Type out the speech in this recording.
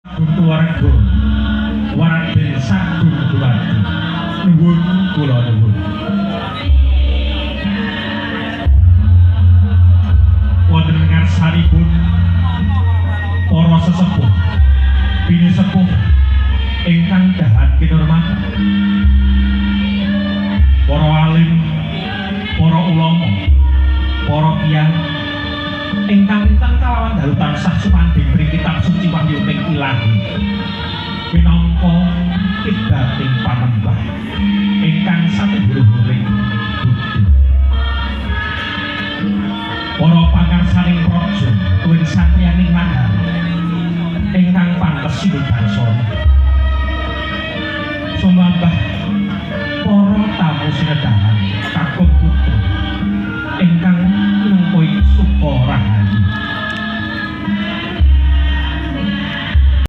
Keluarga Waraden Sagung Duwadi nuwun kula nuwun wonten ngarsanipun para sesepuh pinisepuh ingkang dahat kinurmatan para alim para ulama para tiyang ingkang pinten kalawan dalu tansah sumandhing mring kitab suci Wahyu ing Ilahi minangka kiblating panembah ingkang satungguling bukti para pangarsaning praja tuwin satriyaning mandhari ingkang pantes sinebut